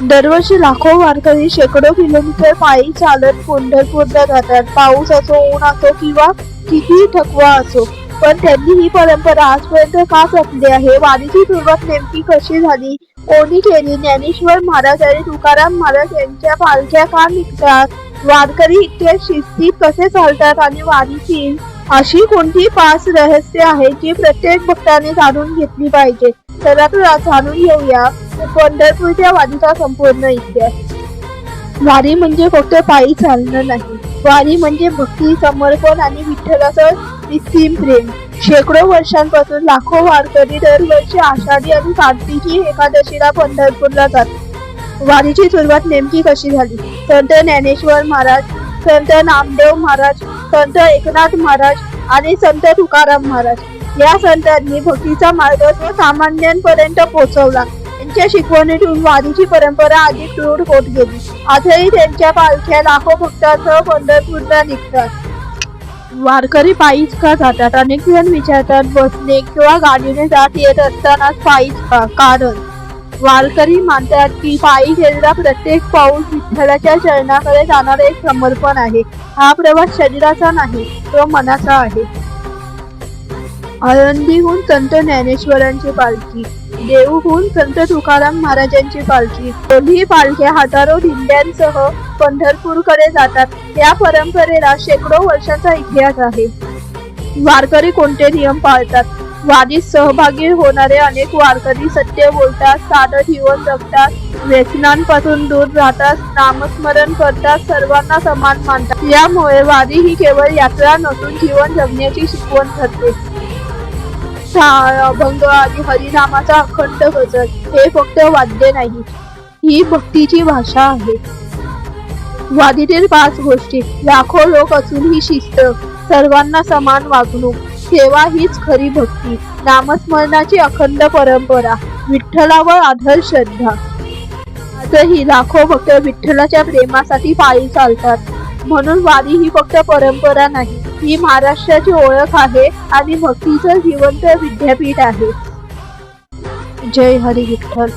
दरवर्षी लाखो वारकरी शेकडो किलोमीटर पायी चालत पंढरपूरला जातात. पाऊस असो, ऊन असो किंवा किती थकवा असो, पण त्यांनी ही परंपरा आजपर्यंत का जपली आहे? वारीची सुरुवात नेमकी कशी झाली? कोणी केली? ज्ञानेश्वर महाराज आणि तुकाराम महाराज यांच्या पालख्या का निघतात? वारकरी इतके शिस्तीत कसे चालतात? आणि वारीची अशी कोणती 5 रहस्य आहेत जी प्रत्येक भक्ताने जाणून घेतली पाहिजे? चला तर जाणून घेऊया पंढरपूरच्या वारीचा संपूर्ण इतिहास. वारी म्हणजे फक्त पायी चालणं नाही. वारी म्हणजे भक्ती, समर्पण आणि विठ्ठलाचं निस्सीम प्रेम. शेकडो वर्षांपासून लाखो वारकरी दरवर्षी आषाढी आणि कार्तिकी एकादशीला पंढरपूरला जातात. वारीची सुरुवात नेमकी कशी झाली? संत ज्ञानेश्वर महाराज, संत नामदेव महाराज, संत एकनाथ महाराज आणि संत तुकाराम महाराज या संतांनी भक्तीचा मार्ग सर्वसामान्यांपर्यंत पोहोचवला. त्यांच्या शिकवणीतून वारीची परंपरा अधिक दृढ होत गेली. आजही त्यांच्या पालख्या लाखो भक्तांसह पंढरपूरला निघतात. वारकरी पायीच का जातात? अनेक जण विचारतात, बसने किंवा गाडीने जात येत असतानाच पायीच का? कारण वारकरी मानतात की पायी गेलेला प्रत्येक पाऊल विठ्ठलाच्या चरणाकडे जाणारे एक समर्पण आहे. हा प्रवास शरीराचा नाही, तो मनाचा आहे. आळंदीहून संत ज्ञानेश्वरांची पालखी, देहूहून संत तुकाराम महाराजांची पालखी, दोन्ही पालख्या हजारो दिंड्यांसह पंढरपूरकडे जातात. या परंपरेला शेकडो वर्षांचा इतिहास आहे. वारकरी कोणते नियम पाळतात? वारीत सहभागी होणारे अनेक वारकरी सत्य बोलतात, साधं जीवन जगतात, व्यसनांपासून दूर राहतात, नामस्मरण करतात, सर्वांना समान मानतात. यामुळे वारी ही केवळ यात्रा नसून जीवन जगण्याची शिकवण ठरते. अभंग आणि हरिनामाचा अखंड गजर हे फक्त वाद्य नाही, ही भक्तीची भाषा आहे. वारीतील 5 गोष्टी: लाखो लोक असून ही शिस्त, सर्वांना समान वागणूक, सेवा हीच खरी भक्ती, नामस्मरणाची अखंड परंपरा, विठ्ठलावर आढळ श्रद्धा. आजही लाखो भक्त विठ्ठलाच्या प्रेमासाठी पायी चालतात. म्हणून वारी ही फक्त परंपरा नाही, ही महाराष्ट्राची ओळख आहे आणि भक्तीचं जिवंत विद्यापीठ आहे. जय हरी विठ्ठल.